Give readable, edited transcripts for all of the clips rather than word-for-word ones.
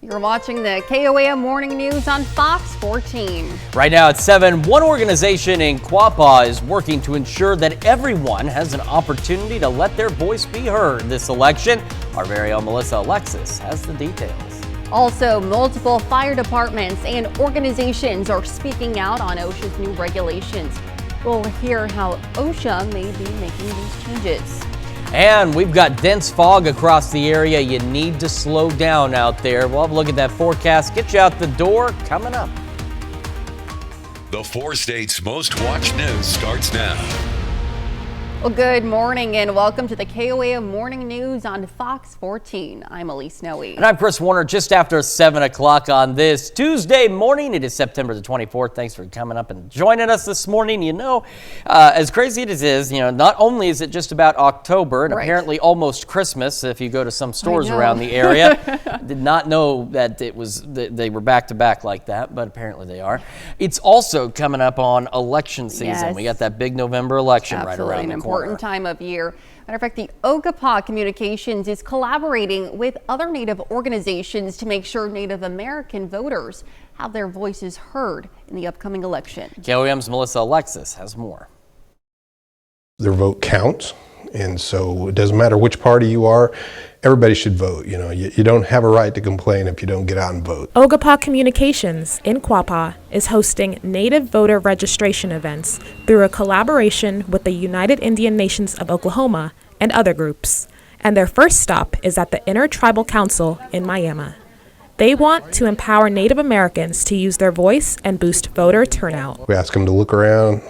You're watching the KOAM Morning News on Fox 14. Right now at 7, one organization in Quapaw is working to ensure that everyone has an opportunity to let their voice be heard this election. Our very own Melissa Alexis has the details. Also, multiple fire departments and organizations are speaking out on OSHA's new regulations. We'll hear how OSHA may be making these changes. And we've got dense fog across the area. You need to slow down out there. We'll have a look at that forecast. Get you out the door coming up. The 4 states' most watched news starts now. Well, good morning and welcome to the KOAM Morning News on Fox 14. I'm Elise Snow. And I'm Chris Warner, just after 7 o'clock on this Tuesday morning. It is September the 24th. Thanks for coming up and joining us this morning. You know, as crazy as it is, not only is it just about October and apparently almost Christmas if you go to some stores around the area. Did not know that they were back to back like that, but apparently they are. It's also coming up on election season. Yes. We got that big November election right around the corner. Important time of year. Matter of fact, the Oglala Communications is collaborating with other Native organizations to make sure Native American voters have their voices heard in the upcoming election. KOAM's Melissa Alexis has more. Their vote counts, and so it doesn't matter which party you are, everybody should vote. You don't have a right to complain if you don't get out and vote. Oglala Communications in Quapaw is hosting Native voter registration events through a collaboration with the United Indian Nations of Oklahoma and other groups. And their first stop is at the Intertribal Council in Miami. They want to empower Native Americans to use their voice and boost voter turnout. We ask them to look around,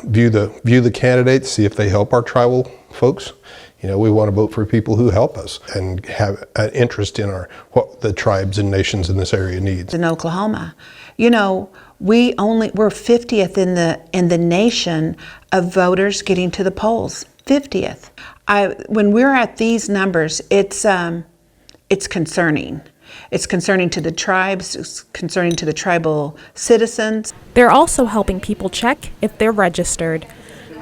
view the candidates, see if they help our tribal folks. We want to vote for people who help us and have an interest in what the tribes and nations in this area needs. In Oklahoma, we're 50th in the nation of voters getting to the polls. 50th. When we're at these numbers, it's concerning. It's concerning to the tribes, it's concerning to the tribal citizens. They're also helping people check if they're registered.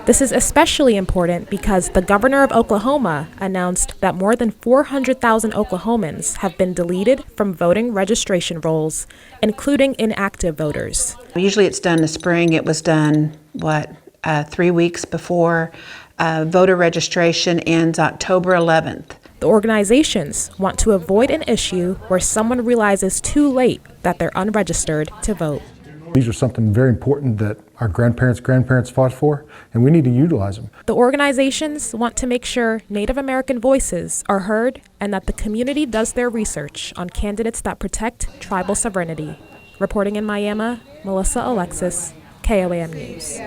This is especially important because the governor of Oklahoma announced that more than 400,000 Oklahomans have been deleted from voting registration rolls, including inactive voters. Usually it's done in the spring. It was done, 3 weeks before. Voter registration ends October 11th. The organizations want to avoid an issue where someone realizes too late that they're unregistered to vote. These are something very important that our grandparents fought for, and we need to utilize them. The organizations want to make sure Native American voices are heard and that the community does their research on candidates that protect tribal sovereignty. Reporting in Miami, Melissa Alexis, KOAM News.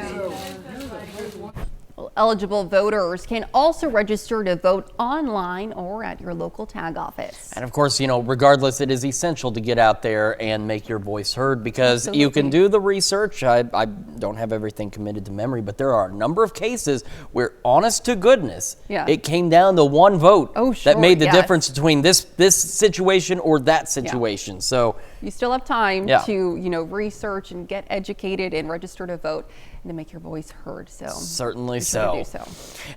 Eligible voters can also register to vote online or at your local tag office. And of course, regardless, it is essential to get out there and make your voice heard because you can do the research. I don't have everything committed to memory, but there are a number of cases where, honest to goodness, it came down to one vote that made the difference between this situation or that situation. So you still have time to, research and get educated and register to vote and to make your voice heard. So certainly so.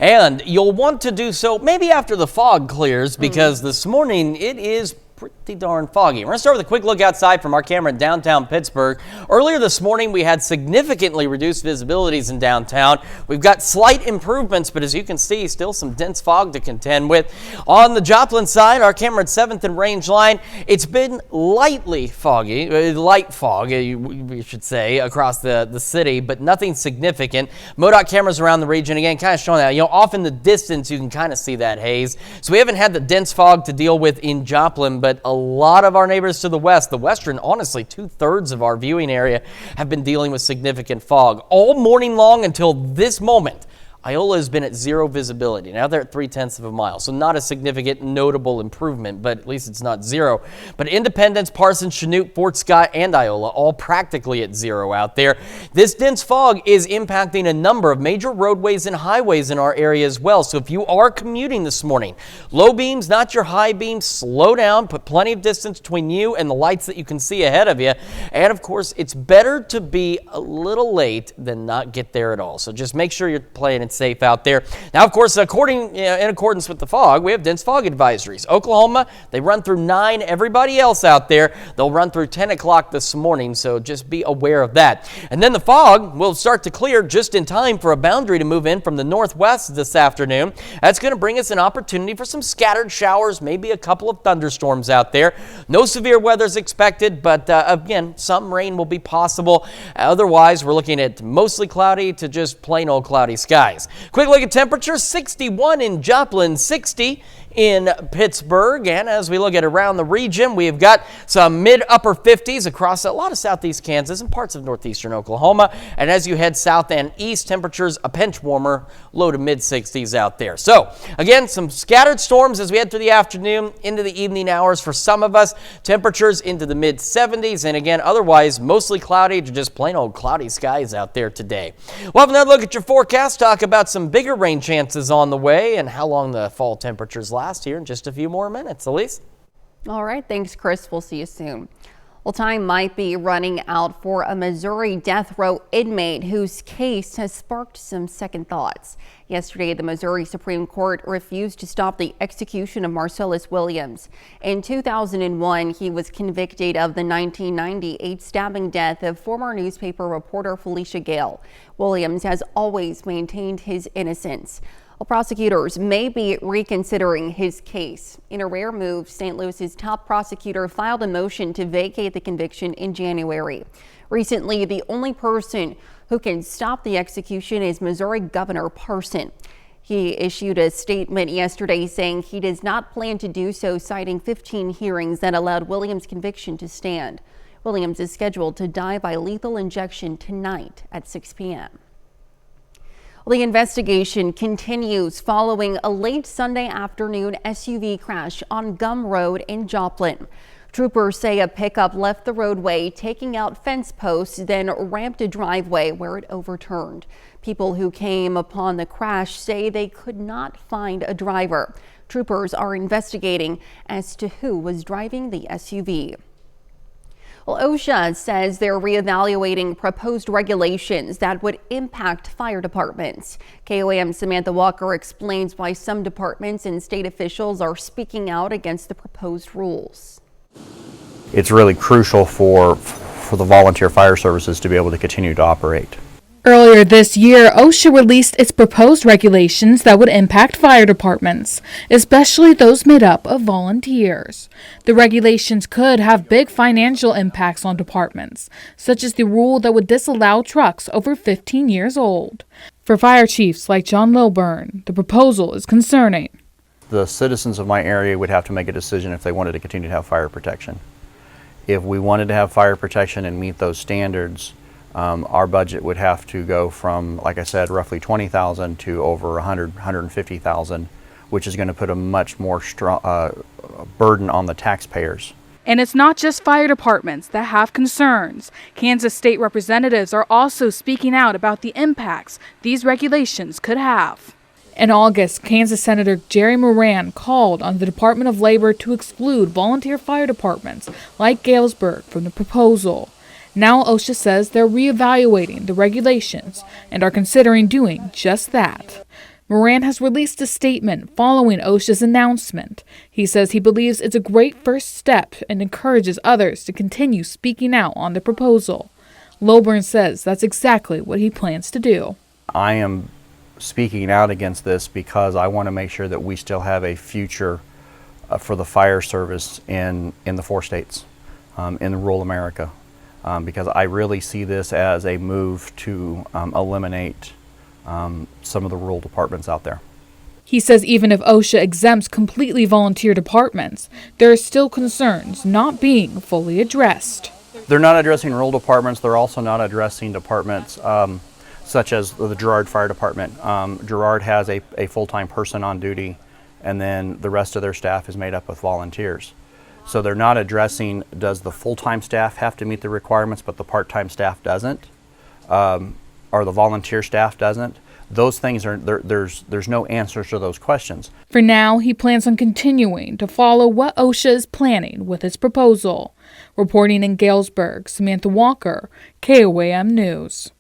And you'll want to do so maybe after the fog clears because this morning it is pretty darn foggy. We're going to start with a quick look outside from our camera in downtown Pittsburgh. Earlier this morning, we had significantly reduced visibilities in downtown. We've got slight improvements, but as you can see, still some dense fog to contend with. On the Joplin side, our camera at 7th and Range Line, it's been lightly foggy, light fog, we should say, across the city, but nothing significant. MoDOT cameras around the region, again, kind of showing that, off in the distance, you can kind of see that haze. So we haven't had the dense fog to deal with in Joplin, but a lot of our neighbors to the west, the western, honestly, 2/3 of our viewing area have been dealing with significant fog all morning long until this moment. Iola has been at 0 visibility. Now they're at 0.3 of a mile, so not a significant notable improvement, but at least it's not 0. But Independence, Parsons, Chanute, Fort Scott, and Iola all practically at 0 out there. This dense fog is impacting a number of major roadways and highways in our area as well. So if you are commuting this morning, low beams, not your high beams, slow down, put plenty of distance between you and the lights that you can see ahead of you. And of course, it's better to be a little late than not get there at all. So just make sure you're playing it safe out there. Now, of course, in accordance with the fog, we have dense fog advisories. Oklahoma, they run through 9. Everybody else out there, they'll run through 10 o'clock this morning, so just be aware of that. And then the fog will start to clear just in time for a boundary to move in from the northwest this afternoon. That's going to bring us an opportunity for some scattered showers, maybe a couple of thunderstorms out there. No severe weather is expected, but again, some rain will be possible. Otherwise, we're looking at mostly cloudy to just plain old cloudy skies. Quick look at temperatures: 61 in Joplin, 60 in Pittsburgh. And as we look at around the region, we've got some mid-upper 50s across a lot of southeast Kansas and parts of northeastern Oklahoma. And as you head south and east, temperatures a pinch warmer, low to mid-60s out there. So again, some scattered storms as we head through the afternoon into the evening hours for some of us. Temperatures into the mid-70s, and again, otherwise mostly cloudy to just plain old cloudy skies out there today. We'll have another look at your forecast, talk about some bigger rain chances on the way and how long the fall temperatures last here in just a few more minutes. Elise? All right. Thanks, Chris. We'll see you soon. Well, time might be running out for a Missouri death row inmate whose case has sparked some second thoughts. Yesterday, the Missouri Supreme Court refused to stop the execution of Marcellus Williams. In 2001, he was convicted of the 1998 stabbing death of former newspaper reporter Felicia Gale. Williams has always maintained his innocence. Well, prosecutors may be reconsidering his case. In a rare move, St. Louis's top prosecutor filed a motion to vacate the conviction in January. Recently, the only person who can stop the execution is Missouri Governor Parson. He issued a statement yesterday saying he does not plan to do so, citing 15 hearings that allowed Williams' conviction to stand. Williams is scheduled to die by lethal injection tonight at 6 p.m. The investigation continues following a late Sunday afternoon SUV crash on Gum Road in Joplin. Troopers say a pickup left the roadway, taking out fence posts, then ramped a driveway where it overturned. People who came upon the crash say they could not find a driver. Troopers are investigating as to who was driving the SUV. Well, OSHA says they're reevaluating proposed regulations that would impact fire departments. KOAM's Samantha Walker explains why some departments and state officials are speaking out against the proposed rules. It's really crucial for the volunteer fire services to be able to continue to operate. Earlier this year, OSHA released its proposed regulations that would impact fire departments, especially those made up of volunteers. The regulations could have big financial impacts on departments, such as the rule that would disallow trucks over 15 years old. For fire chiefs like John Lilburn, the proposal is concerning. The citizens of my area would have to make a decision if they wanted to continue to have fire protection. If we wanted to have fire protection and meet those standards, our budget would have to go from, like I said, roughly $20,000 to over $150,000, which is going to put a much more strong burden on the taxpayers. And it's not just fire departments that have concerns. Kansas state representatives are also speaking out about the impacts these regulations could have. In August, Kansas Senator Jerry Moran called on the Department of Labor to exclude volunteer fire departments like Galesburg from the proposal. Now OSHA says they're reevaluating the regulations and are considering doing just that. Moran has released a statement following OSHA's announcement. He says he believes it's a great first step and encourages others to continue speaking out on the proposal. Lilburn says that's exactly what he plans to do. I am speaking out against this because I want to make sure that we still have a future for the fire service in the 4 states, in rural America. Because I really see this as a move to eliminate some of the rural departments out there. He says even if OSHA exempts completely volunteer departments, there are still concerns not being fully addressed. They're not addressing rural departments. They're also not addressing departments such as the Girard Fire Department. Girard has a full-time person on duty, and then the rest of their staff is made up of volunteers. So they're not addressing, does the full-time staff have to meet the requirements but the part-time staff doesn't, or the volunteer staff doesn't? Those things are, there's no answers to those questions. For now, he plans on continuing to follow what OSHA is planning with its proposal. Reporting in Galesburg, Samantha Walker, KOAM News.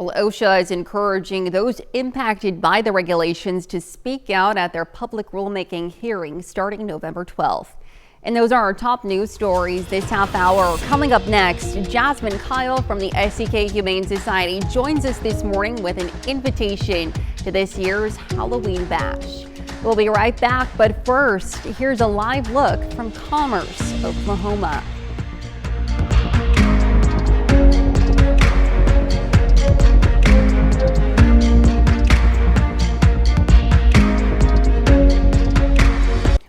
Well, OSHA is encouraging those impacted by the regulations to speak out at their public rulemaking hearing starting November 12th. And those are our top news stories this half hour. Coming up next, Jasmine Kyle from the SEK Humane Society joins us this morning with an invitation to this year's Halloween Bash. We'll be right back, but first, here's a live look from Commerce, Oklahoma.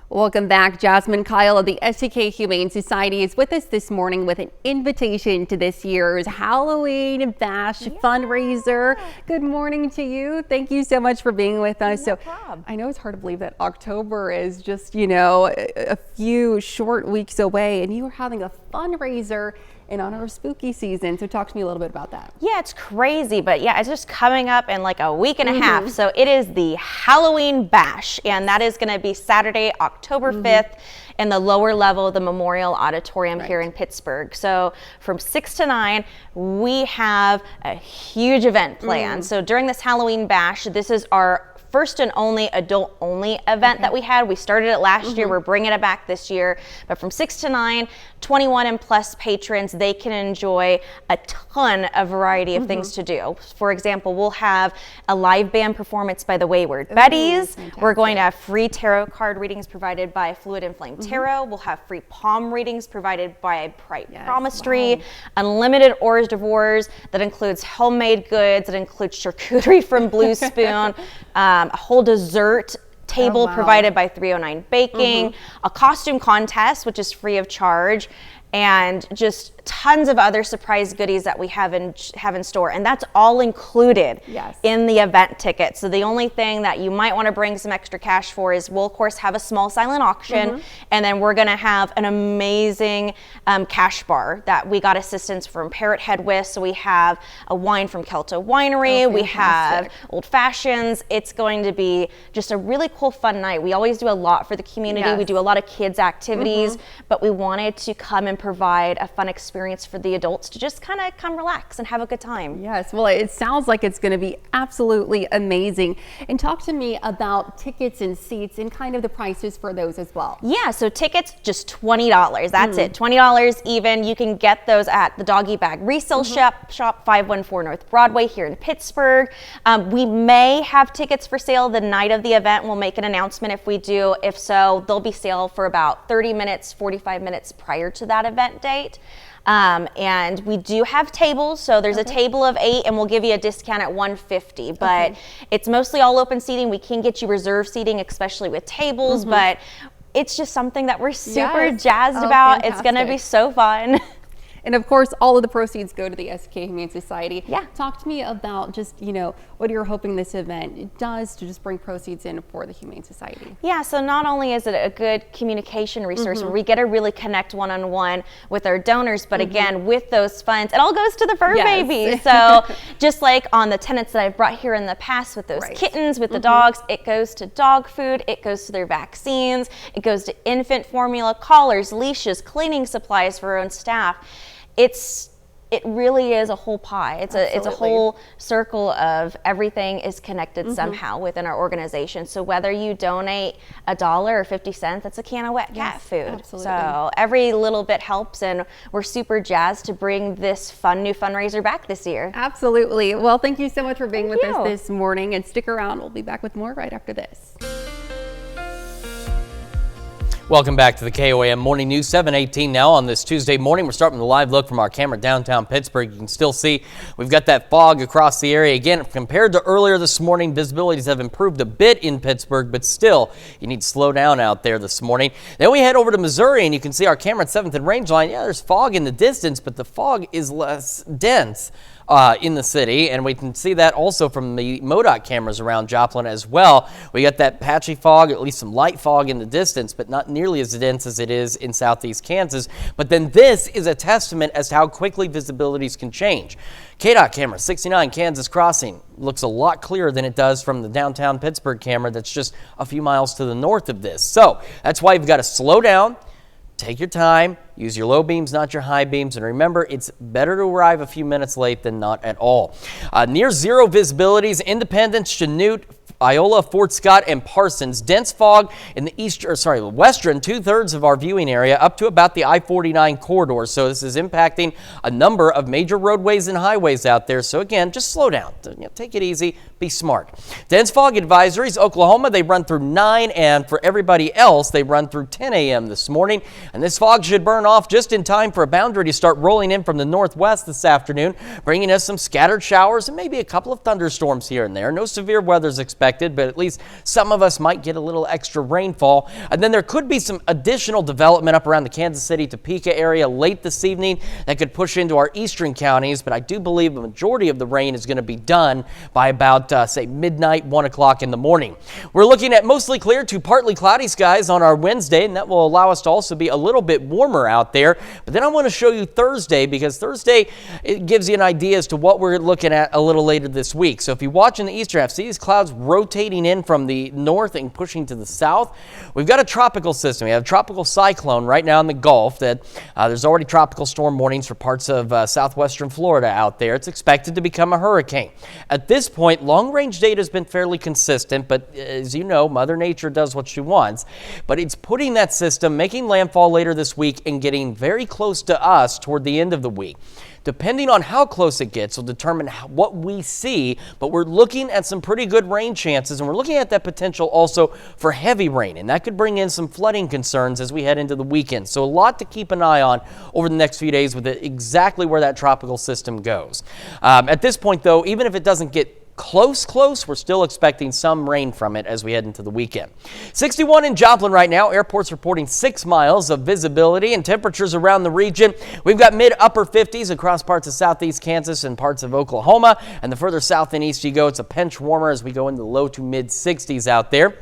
Welcome back. Jasmine Kyle of the SEK Humane Society is with us this morning with an invitation to this year's Halloween Bash fundraiser. Good morning to you. Thank you so much for being with us. No problem. I know it's hard to believe that October is just, a few short weeks away, and you are having a fundraiser in honor of spooky season. So talk to me a little bit about that. Yeah, it's crazy, but yeah, it's just coming up in like a week and a half. So it is the Halloween Bash, and that is going to be Saturday, October 5th in the lower level of the Memorial Auditorium here in Pittsburgh. So from 6 to 9, we have a huge event planned. So during this Halloween Bash, this is our first and only adult only event that we had. We started it last year. We're bringing it back this year. But from 6 to 9, 21 and plus patrons, they can enjoy a ton of variety of things to do. For example, we'll have a live band performance by the Wayward Betties. We're going to have free tarot card readings provided by Fluid and Flame Tarot. We'll have free palm readings provided by Bright Promisery. Unlimited hors d'oeuvres that includes homemade goods, that includes charcuterie from Blue Spoon, a whole dessert table provided by 309 Baking, a costume contest, which is free of charge, and just tons of other surprise goodies that we have in store, and that's all included in the event ticket. So the only thing that you might want to bring some extra cash for is we'll of course have a small silent auction, and then we're going to have an amazing cash bar that we got assistance from Parrot Head with. So we have a wine from Kelto Winery, we have old fashions. It's going to be just a really cool fun night. We always do a lot for the community. We do a lot of kids activities, but we wanted to come and provide a fun experience for the adults to just kind of come relax and have a good time. Yes, well, it sounds like it's going to be absolutely amazing. And talk to me about tickets and seats and kind of the prices for those as well. Yeah, so tickets just $20. That's it, $20 even. You can get those at the Doggy Bag Resale Shop 514 North Broadway here in Pittsburgh. We may have tickets for sale the night of the event. We'll make an announcement if we do. If so, they'll be sale for about 30 minutes, 45 minutes prior to that event date. And we do have tables, so there's a table of 8 and we'll give you a discount at $150, but it's mostly all open seating. We can get you reserved seating, especially with tables, but it's just something that we're super jazzed about. Fantastic. It's going to be so fun. And of course, all of the proceeds go to the SEK Humane Society. Yeah. Talk to me about just, what you're hoping this event does to just bring proceeds in for the Humane Society. Yeah, so not only is it a good communication resource where we get to really connect one-on-one with our donors, but again, with those funds, it all goes to the fur baby. So just like on the tenants that I've brought here in the past with those kittens, with the dogs, it goes to dog food, it goes to their vaccines, it goes to infant formula, collars, leashes, cleaning supplies for our own staff. It really is a whole pie. It's a whole circle of everything is connected somehow within our organization. So whether you donate $1 or 50 cents, that's a can of wet cat food. Absolutely. So every little bit helps, and we're super jazzed to bring this fun new fundraiser back this year. Absolutely. Well, thank you so much for being with us this morning, and stick around. We'll be back with more right after this. Welcome back to the KOAM Morning News, 7:18 now on this Tuesday morning. We're starting with a live look from our camera downtown Pittsburgh. You can still see we've got that fog across the area. Again, compared to earlier this morning, visibilities have improved a bit in Pittsburgh, but still, you need to slow down out there this morning. Then we head over to Missouri, and you can see our camera at 7th and Range Line. Yeah, there's fog in the distance, but the fog is less dense in the city, and we can see that also from the MoDOT cameras around Joplin as well. We got that patchy fog, at least some light fog in the distance, but not nearly as dense as it is in southeast Kansas. But then this is a testament as to how quickly visibilities can change. KDOT camera 69 Kansas Crossing looks a lot clearer than it does from the downtown Pittsburgh camera that's just a few miles to the north of this. So that's why you've got to slow down, take your time, use your low beams, not your high beams. And remember, it's better to arrive a few minutes late than not at all. Near zero visibilities, Independence, Chanute, Iola, Fort Scott, and Parsons. Dense fog in the western 2/3 of our viewing area up to about the I-49 corridor. So this is impacting a number of major roadways and highways out there. So again, just slow down. Take it easy. Be smart. Dense fog advisories, Oklahoma, they run through 9, and for everybody else, they run through 10 a.m. this morning. And this fog should burn off just in time for a boundary to start rolling in from the northwest this afternoon, bringing us some scattered showers and maybe a couple of thunderstorms here and there. No severe weather is expected, but at least some of us might get a little extra rainfall. And then there could be some additional development up around the Kansas City, Topeka area late this evening that could push into our eastern counties, but I do believe the majority of the rain is going to be done by about say midnight, 1 o'clock in the morning. We're looking at mostly clear to partly cloudy skies on our Wednesday, and that will allow us to also be a little bit warmer out there. But then I want to show you Thursday, because Thursday, it gives you an idea as to what we're looking at a little later this week. So if you watch in the eastern half, see these clouds rotating in from the north and pushing to the south. We've got a tropical system. We have a tropical cyclone right now in the Gulf that there's already tropical storm warnings for parts of southwestern Florida out there. It's expected to become a hurricane. At this point, long-range data has been fairly consistent, but as you know, Mother Nature does what she wants. But it's putting that system, making landfall later this week and getting very close to us toward the end of the week. Depending on how close it gets will determine what we see, but we're looking at some pretty good rain chances, and we're looking at that potential also for heavy rain, and that could bring in some flooding concerns as we head into the weekend. So a lot to keep an eye on over the next few days with exactly where that tropical system goes. At this point, though, even if it doesn't get close, we're still expecting some rain from it as we head into the weekend. 61 in Joplin right now. Airport's reporting 6 miles of visibility, and temperatures around the region. We've got mid-upper 50s across parts of southeast Kansas and parts of Oklahoma. And the further south and east you go, it's a pinch warmer as we go into the low to mid 60s out there.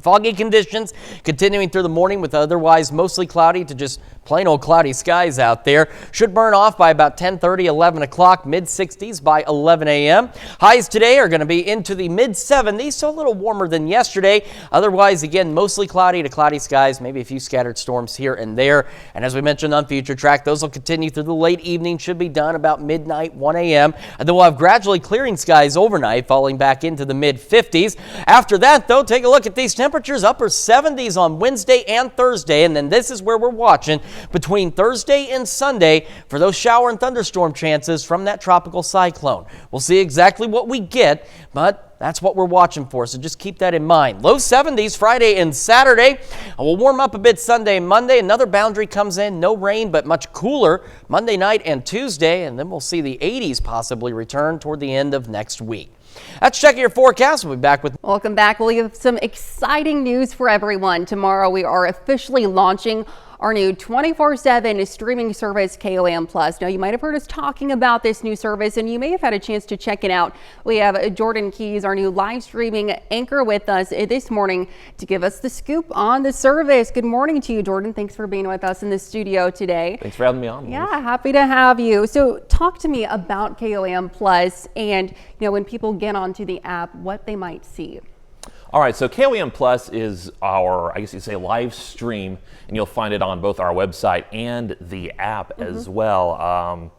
Foggy conditions continuing through the morning with otherwise mostly cloudy to just plain old cloudy skies out there. Should burn off by about 10:30, 11 o'clock, mid-60s by 11 a.m. Highs today are going to be into the mid-70s, so a little warmer than yesterday. Otherwise, again, mostly cloudy to cloudy skies, maybe a few scattered storms here and there. And as we mentioned on Future Track, those will continue through the late evening, should be done about midnight, 1 a.m. And then we'll have gradually clearing skies overnight, falling back into the mid-50s. After that, though, take a look at these temperatures, upper 70s on Wednesday and Thursday, and then this is where we're watching between Thursday and Sunday for those shower and thunderstorm chances from that tropical cyclone. We'll see exactly what we get, but that's what we're watching for, so just keep that in mind. Low 70s Friday and Saturday. We'll warm up a bit Sunday and Monday. Another boundary comes in, no rain, but much cooler Monday night and Tuesday, and then we'll see the 80s possibly return toward the end of next week. Let's check your forecast. We'll be back with. Welcome back. We have some exciting news for everyone. Tomorrow we are officially launching our new 24/7 streaming service, KOAM Plus. Now, you might have heard us talking about this new service, and you may have had a chance to check it out. We have Jordan Keys, our new live streaming anchor, with us this morning to give us the scoop on the service. Good morning to you, Jordan. Thanks for being with us in the studio today. Thanks for having me on. Yeah, happy to have you. So talk to me about KOAM Plus and, when people get onto the app, what they might see. All right, so KOAM Plus is our, I guess you could say, live stream, and you'll find it on both our website and the app as well.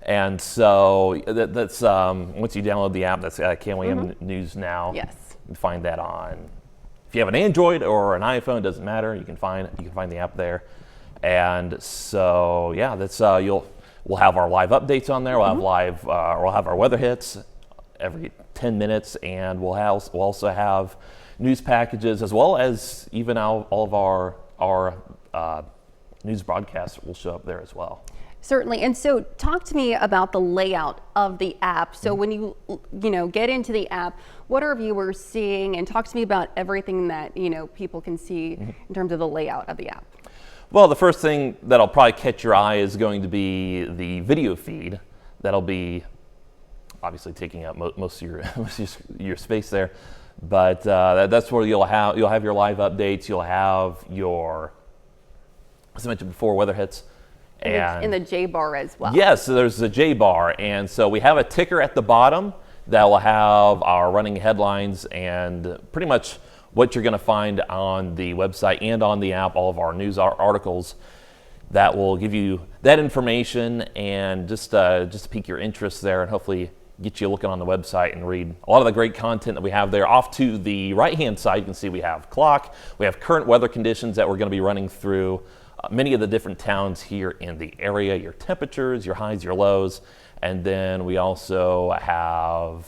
And so that's once you download the app, that's KOAM News Now. Yes. You can find that on. If you have an Android or an iPhone, it doesn't matter. You can find the app there. And so yeah, that's we'll have our live updates on there. We'll have we'll have our weather hits every 10 minutes, and we'll also have news packages, as well as even all of our news broadcasts will show up there as well. Certainly. And so talk to me about the layout of the app. So when you get into the app, what are viewers seeing? And talk to me about everything that, people can see in terms of the layout of the app. Well, the first thing that'll probably catch your eye is going to be the video feed. That'll be obviously taking up most of your space there, but that's where you'll have your live updates. You'll have your, as I mentioned before, weather hits, and in the J bar as well. Yes, so there's the J bar, and so we have a ticker at the bottom that will have our running headlines and pretty much what you're going to find on the website and on the app, all of our news articles that will give you that information and just pique your interest there, and hopefully get you looking on the website and read a lot of the great content that we have there. Off to the right-hand side, you can see we have clock, we have current weather conditions that we're going to be running through many of the different towns here in the area, your temperatures, your highs, your lows, and then we also have,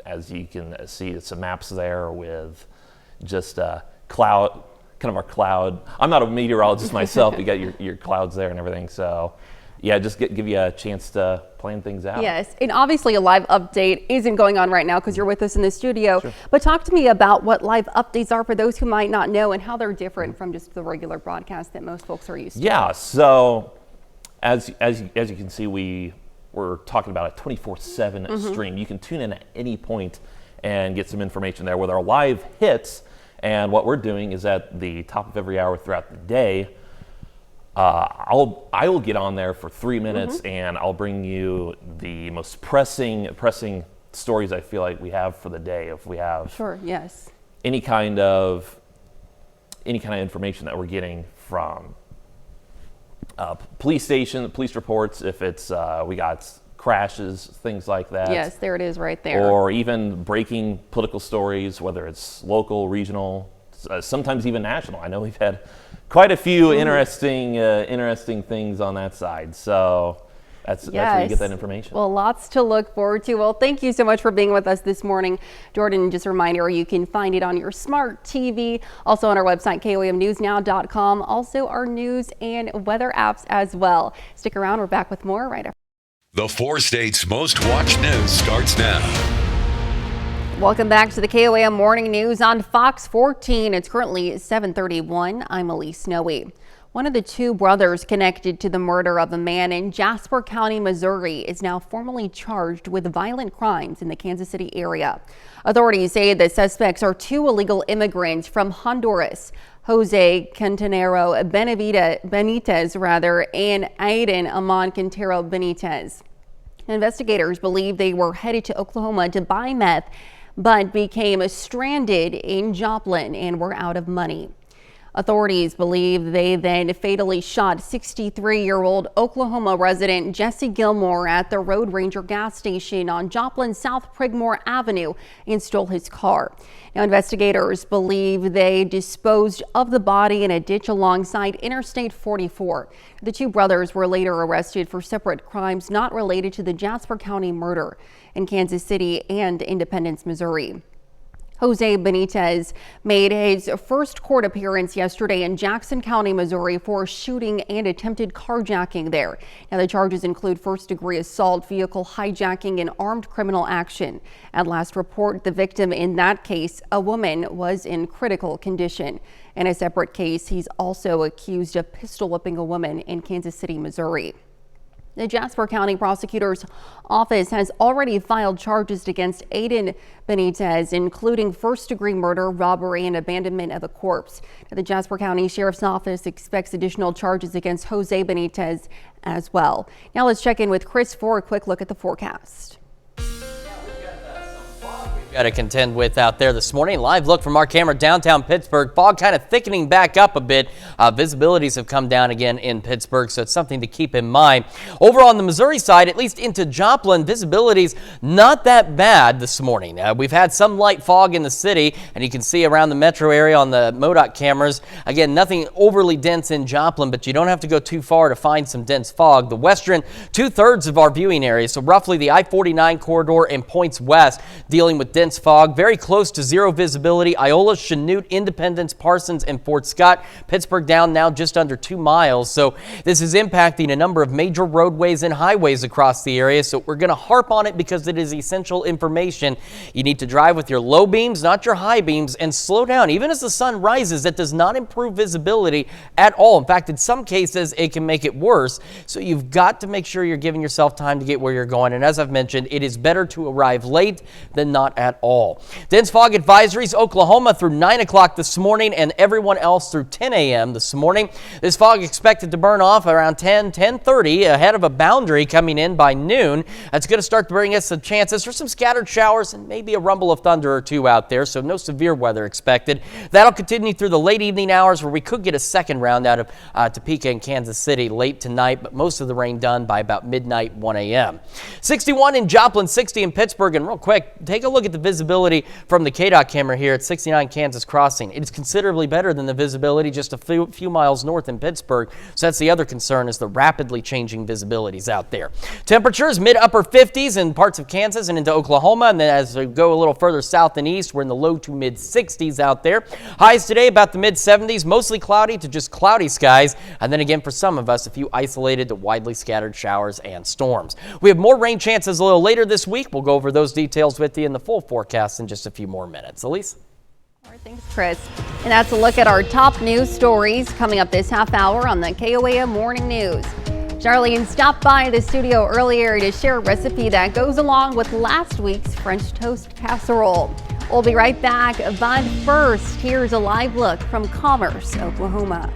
as you can see, some maps there with just cloud, kind of our cloud. I'm not a meteorologist myself. You got your clouds there and everything. So yeah, just give you a chance to plan things out. Yes, and obviously a live update isn't going on right now because you're with us in the studio. Sure. But talk to me about what live updates are for those who might not know and how they're different from just the regular broadcast that most folks are used to. Yeah, so as you can see, we're talking about a 24/7 stream. You can tune in at any point and get some information there with our live hits. And what we're doing is at the top of every hour throughout the day, I will get on there for 3 minutes and I'll bring you the most pressing stories I feel like we have for the day. If we have any kind of information that we're getting from police station, police reports, if it's we got crashes, things like that. Yes, there it is right there. Or even breaking political stories, whether it's local, regional, sometimes even national. I know we've had quite a few interesting things on that side. So that's where you get that information. Well, lots to look forward to. Well, thank you so much for being with us this morning. Jordan, just a reminder, you can find it on your smart TV, also on our website, KOAMnewsnow.com, also our news and weather apps as well. Stick around. We're back with more right after. The 4 states' most watched news starts now. Welcome back to the KOAM Morning News on Fox 14. It's currently 7:31. I'm Elise Snowy. One of the 2 brothers connected to the murder of a man in Jasper County, Missouri, is now formally charged with violent crimes in the Kansas City area. Authorities say the suspects are 2 illegal immigrants from Honduras, Jose Quintanero Benitez, and Aiden Amon Quintero Benitez. Investigators believe they were headed to Oklahoma to buy meth, but became stranded in Joplin and were out of money. Authorities believe they then fatally shot 63-year-old Oklahoma resident Jesse Gilmore at the Road Ranger gas station on Joplin South Prigmore Avenue and stole his car. Now, investigators believe they disposed of the body in a ditch alongside Interstate 44. The 2 brothers were later arrested for separate crimes not related to the Jasper County murder in Kansas City and Independence, Missouri. Jose Benitez made his first court appearance yesterday in Jackson County, Missouri for shooting and attempted carjacking there. Now, the charges include first-degree assault, vehicle hijacking, and armed criminal action. At last report, the victim in that case, a woman, was in critical condition. In a separate case, he's also accused of pistol whipping a woman in Kansas City, Missouri. The Jasper County Prosecutor's Office has already filed charges against Aiden Benitez, including first-degree murder, robbery, and abandonment of a corpse. The Jasper County Sheriff's Office expects additional charges against Jose Benitez as well. Now let's check in with Chris for a quick look at the forecast. Got to contend with out there this morning. Live look from our camera downtown Pittsburgh. Fog kind of thickening back up a bit. Visibilities have come down again in Pittsburgh, so it's something to keep in mind. Over on the Missouri side, at least into Joplin, visibility's not that bad this morning. We've had some light fog in the city, and you can see around the metro area on the MoDOT cameras. Again, nothing overly dense in Joplin, but you don't have to go too far to find some dense fog. The western 2/3 of our viewing area, so roughly the I-49 corridor and points west, dealing with dense fog, very close to zero visibility. Iola, Chanute, Independence, Parsons, and Fort Scott. Pittsburgh down now just under 2 miles. So this is impacting a number of major roadways and highways across the area. So we're going to harp on it because it is essential information. You need to drive with your low beams, not your high beams, and slow down. Even as the sun rises, that does not improve visibility at all. In fact, in some cases, it can make it worse. So you've got to make sure you're giving yourself time to get where you're going. And as I've mentioned, it is better to arrive late than not at all. Dense fog advisories, Oklahoma through 9 o'clock this morning and everyone else through 10 a.m. this morning. This fog expected to burn off around 10:30 ahead of a boundary coming in by noon. That's going to start to bring us some chances for some scattered showers and maybe a rumble of thunder or two out there, so no severe weather expected. That'll continue through the late evening hours where we could get a second round out of Topeka and Kansas City late tonight, but most of the rain done by about midnight, 1 a.m. 61 in Joplin, 60 in Pittsburgh, and real quick, take a look at the visibility from the KDOT camera here at 69 Kansas Crossing. It is considerably better than the visibility just a few miles north in Pittsburgh, so that's the other concern is the rapidly changing visibilities out there. Temperatures mid-upper 50s in parts of Kansas and into Oklahoma, and then as we go a little further south and east, we're in the low to mid-60s out there. Highs today about the mid-70s, mostly cloudy to just cloudy skies, and then again for some of us, a few isolated to widely scattered showers and storms. We have more rain chances a little later this week. We'll go over those details with you in the full forecast in just a few more minutes. Elise? All right, thanks, Chris. And that's a look at our top news stories coming up this half hour on the KOAM Morning News. Charlene stopped by the studio earlier to share a recipe that goes along with last week's French toast casserole. We'll be right back, but first, here's a live look from Commerce, Oklahoma.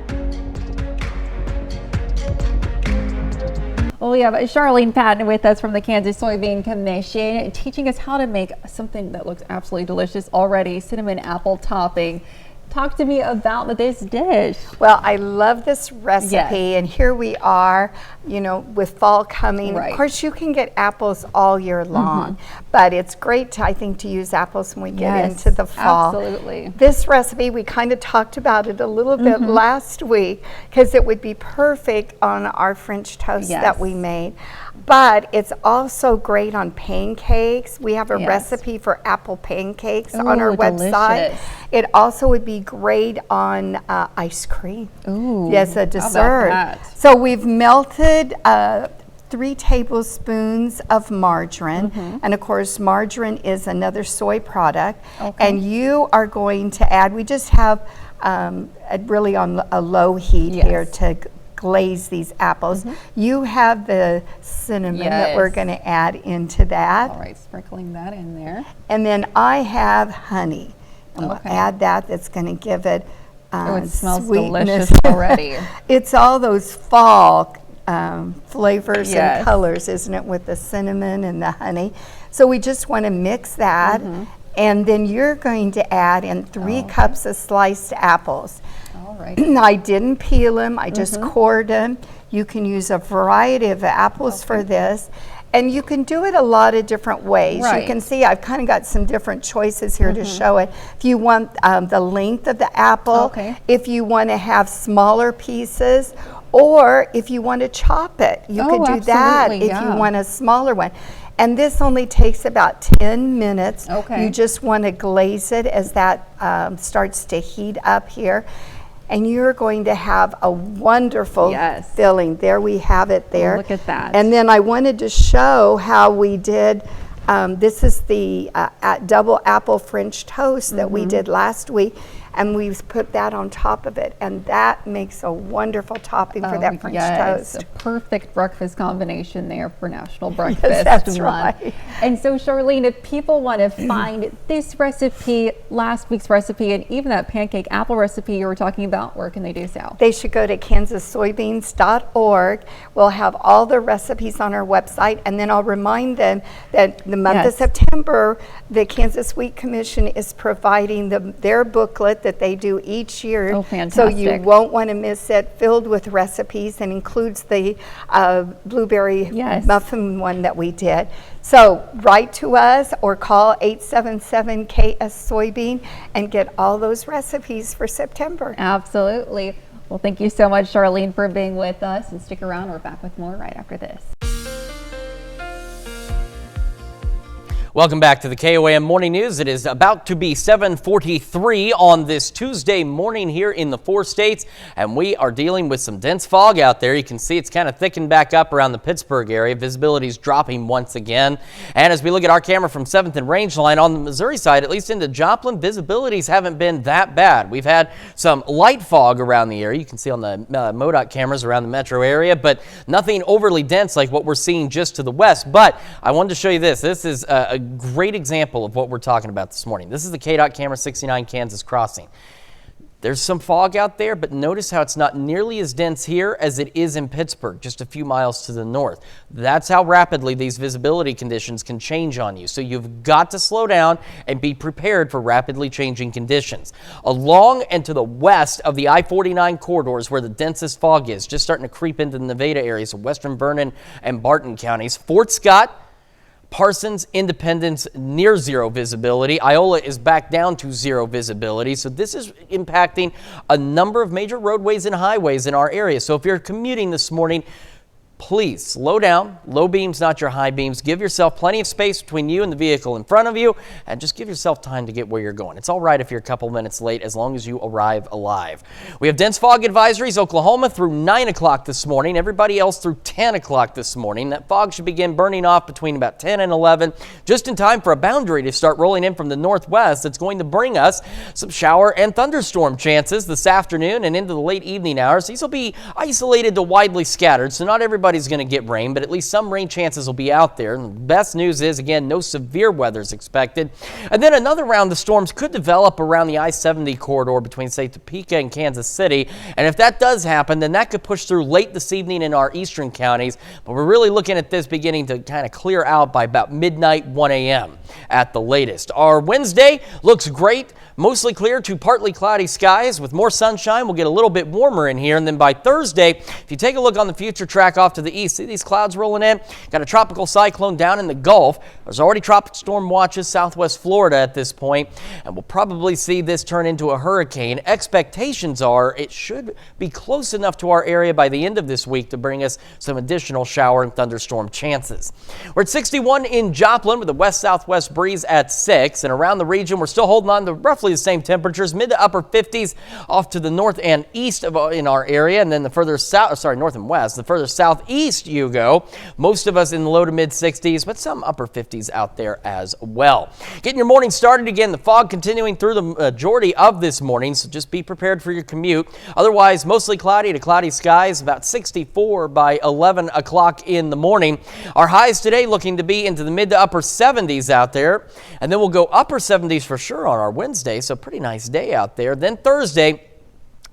Well, we have Charlene Patton with us from the Kansas Soybean Commission, teaching us how to make something that looks absolutely delicious already, cinnamon apple topping. Talk to me about this dish. Well, I love this recipe, Yes. and here we are, you know, with fall coming. Right. Of course, you can get apples all year long, but it's great, I think, to use apples when we get Yes, into the fall. absolutely. This recipe, we kind of talked about it a little bit last week because it would be perfect on our French toast Yes. that we made. But it's also great on pancakes. We have a Yes. recipe for apple pancakes on our Ooh, website. delicious. It also would be great on ice cream. Ooh, Yes, a how about dessert. that? So we've melted 3 tablespoons of margarine. And of course, margarine is another soy product. Okay. And you are going to add, we just have really on a low heat Yes. here to glaze these apples. You have the cinnamon that we're Yes. going to add into that. All right, sprinkling that in there. And then I have honey. And we'll Okay. add that. That's going to give it Oh, it smells sweetness. delicious already. It's all those fall flavors Yes. and colors, isn't it, with the cinnamon and the honey. So we just want to mix that. And then you're going to add in 3 cups of sliced apples. All right. I didn't peel them, I just cored them. You can use a variety of apples for this. And you can do it a lot of different ways. Right. You can see I've kind of got some different choices here to show it. If you want the length of the apple, Okay. if you want to have smaller pieces, or if you want to chop it, you could do that absolutely, if yeah. you want a smaller one. And this only takes about 10 minutes. Okay. You just want to glaze it as that starts to heat up here. And you're going to have a wonderful Yes. filling. There we have it there. look at that. And then I wanted to show how we did, this is the double apple French toast that we did last week. And we've put that on top of it. And that makes a wonderful topping for that French yes, toast. a perfect breakfast combination there for National Breakfast that's Month. right. And so, Charlene, if people want to find this recipe, last week's recipe, and even that pancake apple recipe you were talking about, where can they do so? They should go to kansassoybeans.org. We'll have all the recipes on our website, and then I'll remind them that the month of Yes. September, the Kansas Wheat Commission is providing their booklet that they do each year. Oh, So you fantastic. won't want to miss it, filled with recipes, and includes the blueberry Yes. muffin one that we did. So write to us or call 877-KS-SOYBEAN and get all those recipes for September. Absolutely. Well, thank you so much, Charlene, for being with us. And stick around. We're back with more right after this. Welcome back to the KOAM Morning News. It is about to be 7:43 on this Tuesday morning here in the 4 states, and we are dealing with some dense fog out there. You can see it's kind of thickened back up around the Pittsburgh area. Visibility is dropping once again. And as we look at our camera from 7th and Rangeline on the Missouri side, at least into Joplin, visibilities haven't been that bad. We've had some light fog around the area. You can see on the MoDOT cameras around the metro area, but nothing overly dense like what we're seeing just to the west. But I wanted to show you this. This is a great example of what we're talking about this morning. This is the KDOT camera 69 Kansas Crossing. There's some fog out there, but notice how it's not nearly as dense here as it is in Pittsburgh, just a few miles to the north. That's how rapidly these visibility conditions can change on you. So you've got to slow down and be prepared for rapidly changing conditions. Along and to the west of the I-49 corridors where the densest fog is, just starting to creep into the Nevada areas of western Vernon and Barton counties. Fort Scott, Parsons, Independence, near zero visibility. Iola is back down to zero visibility. So this is impacting a number of major roadways and highways in our area. So if you're commuting this morning, please slow down. Low beams, not your high beams. Give yourself plenty of space between you and the vehicle in front of you, and just give yourself time to get where you're going. It's all right if you're a couple minutes late, as long as you arrive alive. We have dense fog advisories, Oklahoma through 9 o'clock this morning. Everybody else through 10 o'clock this morning. That fog should begin burning off between about 10 and 11, just in time for a boundary to start rolling in from the northwest. It's going to bring us some shower and thunderstorm chances this afternoon and into the late evening hours. These will be isolated to widely scattered, so not everybody is going to get rain, but at least some rain chances will be out there. And the best news is, again, no severe weather is expected. And then another round of storms could develop around the I-70 corridor between, say, Topeka and Kansas City. And if that does happen, then that could push through late this evening in our eastern counties. But we're really looking at this beginning to kind of clear out by about midnight, 1 a.m. at the latest. Our Wednesday looks great. Mostly clear to partly cloudy skies with more sunshine. We'll get a little bit warmer in here. And then by Thursday, if you take a look on the future track off to the east, see these clouds rolling in? Got a tropical cyclone down in the Gulf. There's already tropical storm watches southwest Florida at this point, and we'll probably see this turn into a hurricane. Expectations are it should be close enough to our area by the end of this week to bring us some additional shower and thunderstorm chances. We're at 61 in Joplin with a west-southwest breeze at 6, and around the region we're still holding on to roughly the same temperatures, mid to upper 50s off to the north and east of in our area, and then the further south, north and west, the further southeast you go. Most of us in the low to mid 60s, but some upper 50s out there as well. Getting your morning started again, the fog continuing through the majority of this morning, so just be prepared for your commute. Otherwise, mostly cloudy to cloudy skies, about 64 by 11 o'clock in the morning. Our highs today looking to be into the mid to upper 70s out there, and then we'll go upper 70s for sure on our Wednesday, so pretty nice day out there. Then Thursday,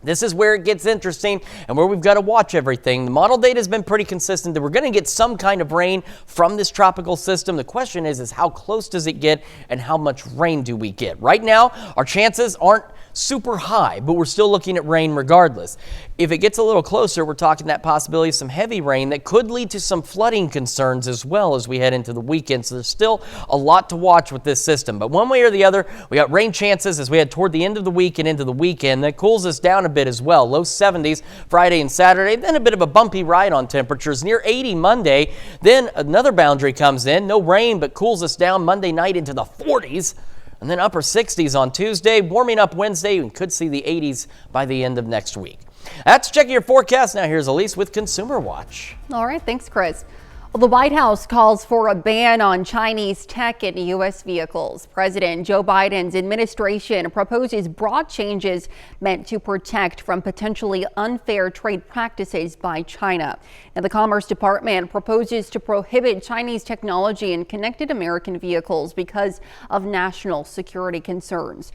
this is where it gets interesting and where we've got to watch everything. The model data has been pretty consistent that we're going to get some kind of rain from this tropical system. The question is how close does it get and how much rain do we get? Right now, our chances aren't super high, but we're still looking at rain regardless. If it gets a little closer, we're talking that possibility of some heavy rain that could lead to some flooding concerns as well as we head into the weekend. So there's still a lot to watch with this system. But one way or the other, we got rain chances as we head toward the end of the week and into the weekend. That cools us down a bit as well. Low 70s Friday and Saturday. Then a bit of a bumpy ride on temperatures near 80 Monday. Then another boundary comes in. No rain, but cools us down Monday night into the 40s. And then upper 60s on Tuesday, warming up Wednesday, and could see the 80s by the end of next week. That's checking your forecast. Now here's Elise with Consumer Watch. All right, thanks, Chris. Well, the White House calls for a ban on Chinese tech in U.S. vehicles. President Joe Biden's administration proposes broad changes meant to protect from potentially unfair trade practices by China. And the Commerce Department proposes to prohibit Chinese technology in connected American vehicles because of national security concerns.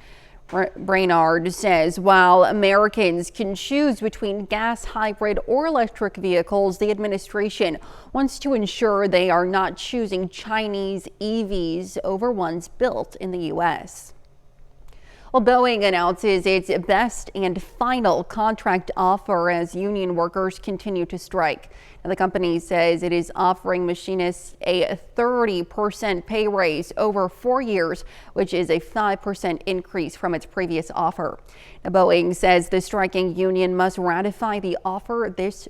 Brainard says while Americans can choose between gas, hybrid, or electric vehicles, the administration wants to ensure they are not choosing Chinese EVs over ones built in the U.S. Well, Boeing announces its best and final contract offer as union workers continue to strike. And the company says it is offering machinists a 30% pay raise over 4 years, which is a 5% increase from its previous offer. Now, Boeing says the striking union must ratify the offer this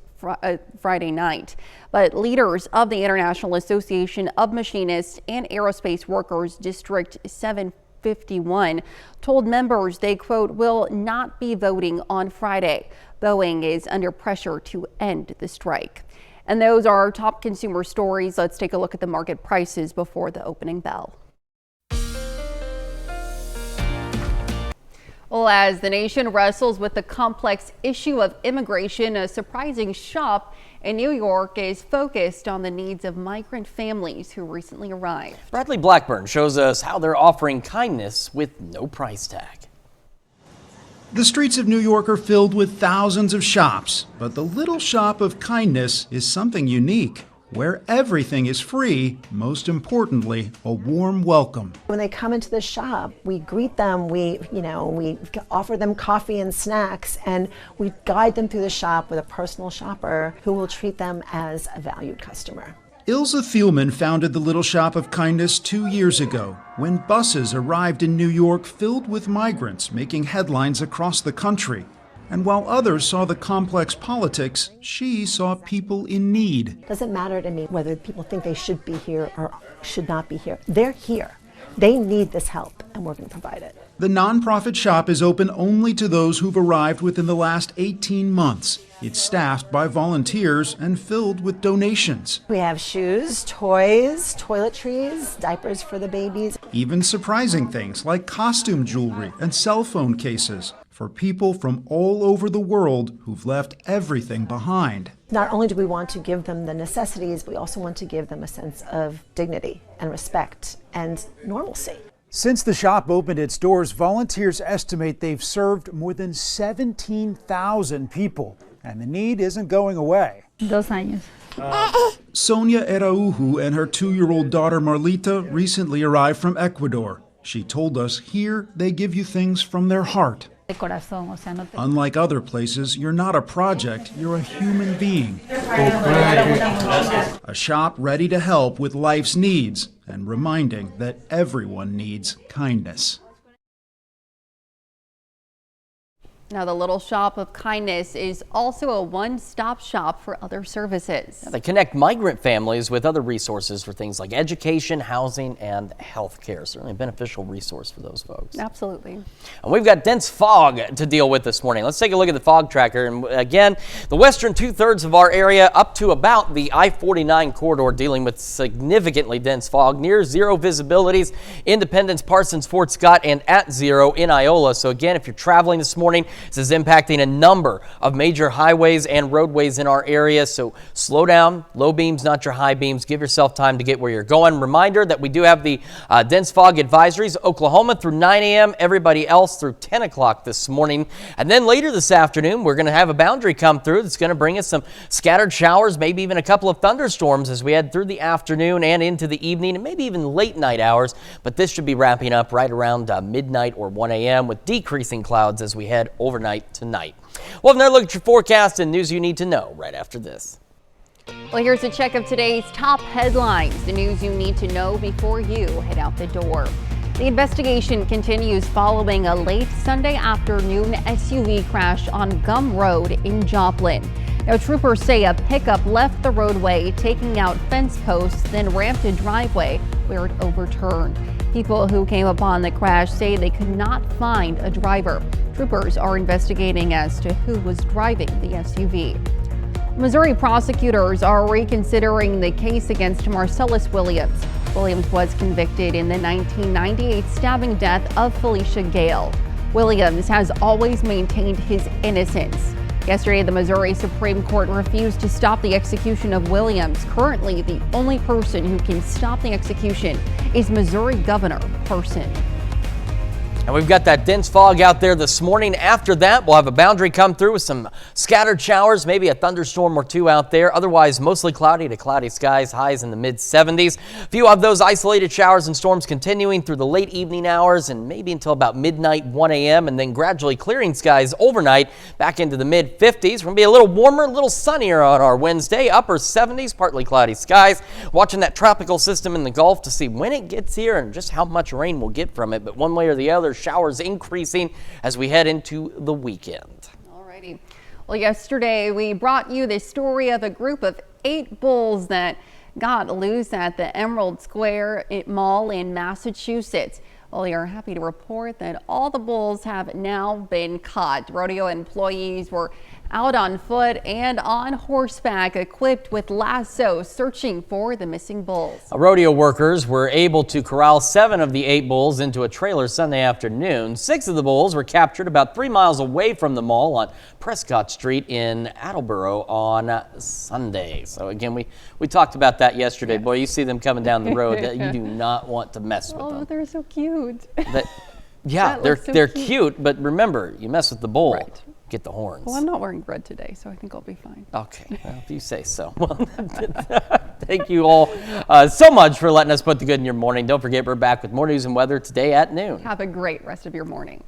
Friday night. But leaders of the International Association of Machinists and Aerospace Workers District 751 told members they, quote, will not be voting on Friday. Boeing is under pressure to end the strike. And those are our top consumer stories. Let's take a look at the market prices before the opening bell. Well, as the nation wrestles with the complex issue of immigration, a surprising shop in New York is focused on the needs of migrant families who recently arrived. Bradley Blackburn shows us how they're offering kindness with no price tag. The streets of New York are filled with thousands of shops, but the Little Shop of Kindness is something unique, where everything is free, most importantly, a warm welcome. When they come into the shop, we greet them, we offer them coffee and snacks, and we guide them through the shop with a personal shopper who will treat them as a valued customer. Ilse Thielman founded the Little Shop of Kindness 2 years ago, when buses arrived in New York filled with migrants making headlines across the country. And while others saw the complex politics, she saw people in need. It doesn't matter to me whether people think they should be here or should not be here. They're here. They need this help, and we're going to provide it. The nonprofit shop is open only to those who've arrived within the last 18 months. It's staffed by volunteers and filled with donations. We have shoes, toys, toiletries, diapers for the babies. Even surprising things like costume jewelry and cell phone cases for people from all over the world who've left everything behind. Not only do we want to give them the necessities, we also want to give them a sense of dignity and respect and normalcy. Since the shop opened its doors, volunteers estimate they've served more than 17,000 people, and the need isn't going away. 2 años. Sonia Erauhu and her 2-year-old daughter Marlita recently arrived from Ecuador. She told us here they give you things from their heart. De corazón, o sea, no te... Unlike other places, you're not a project, you're a human being. A shop ready to help with life's needs and reminding that everyone needs kindness. Now, the Little Shop of Kindness is also a one-stop shop for other services. They connect migrant families with other resources for things like education, housing, and health care. Certainly a beneficial resource for those folks. Absolutely. And we've got dense fog to deal with this morning. Let's take a look at the fog tracker. And again, the western 2/3 of our area up to about the I-49 corridor dealing with significantly dense fog, near zero visibilities, Independence, Parsons, Fort Scott, and at zero in Iola. So again, if you're traveling this morning, this is impacting a number of major highways and roadways in our area, so slow down. Low beams, not your high beams. Give yourself time to get where you're going. Reminder that we do have the dense fog advisories, Oklahoma through 9 a.m., everybody else through 10 o'clock this morning. And then later this afternoon, we're going to have a boundary come through that's going to bring us some scattered showers, maybe even a couple of thunderstorms as we head through the afternoon and into the evening, and maybe even late night hours. But this should be wrapping up right around midnight or 1 a.m. with decreasing clouds as we head overnight tonight. We'll have another look at your forecast and news you need to know right after this. Well, here's a check of today's top headlines, the news you need to know before you head out the door. The investigation continues following a late Sunday afternoon SUV crash on Gum Road in Joplin. Now, troopers say a pickup left the roadway, taking out fence posts, then ramped a driveway where it overturned. People who came upon the crash say they could not find a driver. Troopers are investigating as to who was driving the SUV. Missouri prosecutors are reconsidering the case against Marcellus Williams. Williams was convicted in the 1998 stabbing death of Felicia Gale. Williams has always maintained his innocence. Yesterday, the Missouri Supreme Court refused to stop the execution of Williams. Currently, the only person who can stop the execution is Missouri Governor Parson. And we've got that dense fog out there this morning. After that, we'll have a boundary come through with some scattered showers, maybe a thunderstorm or two out there. Otherwise, mostly cloudy to cloudy skies, highs in the mid-70s. A few of those isolated showers and storms continuing through the late evening hours and maybe until about midnight, 1 a.m., and then gradually clearing skies overnight back into the mid-50s. We're going to be a little warmer, a little sunnier on our Wednesday. Upper 70s, partly cloudy skies. Watching that tropical system in the Gulf to see when it gets here and just how much rain we'll get from it. But one way or the other, showers increasing as we head into the weekend. Alrighty. Well, yesterday we brought you the story of a group of 8 bulls that got loose at the Emerald Square Mall in Massachusetts. Well, we are happy to report that all the bulls have now been caught. Rodeo employees were out on foot and on horseback, equipped with lassos, searching for the missing bulls. Rodeo workers were able to corral 7 of the 8 bulls into a trailer Sunday afternoon. 6 of the bulls were captured about 3 miles away from the mall on Prescott Street in Attleboro on Sunday. So again, we talked about that yesterday. Boy, you see them coming down the road, that you do not want to mess with them. Oh, they're so cute. Yeah, That they're looks so they're cute. cute, but remember, you mess with the bull, Right. get the horns. Well, I'm not wearing red today, so I think I'll be fine. Okay, well, if you say so. Well, thank you all so much for letting us put the good in your morning. Don't forget, we're back with more news and weather today at noon. Have a great rest of your morning.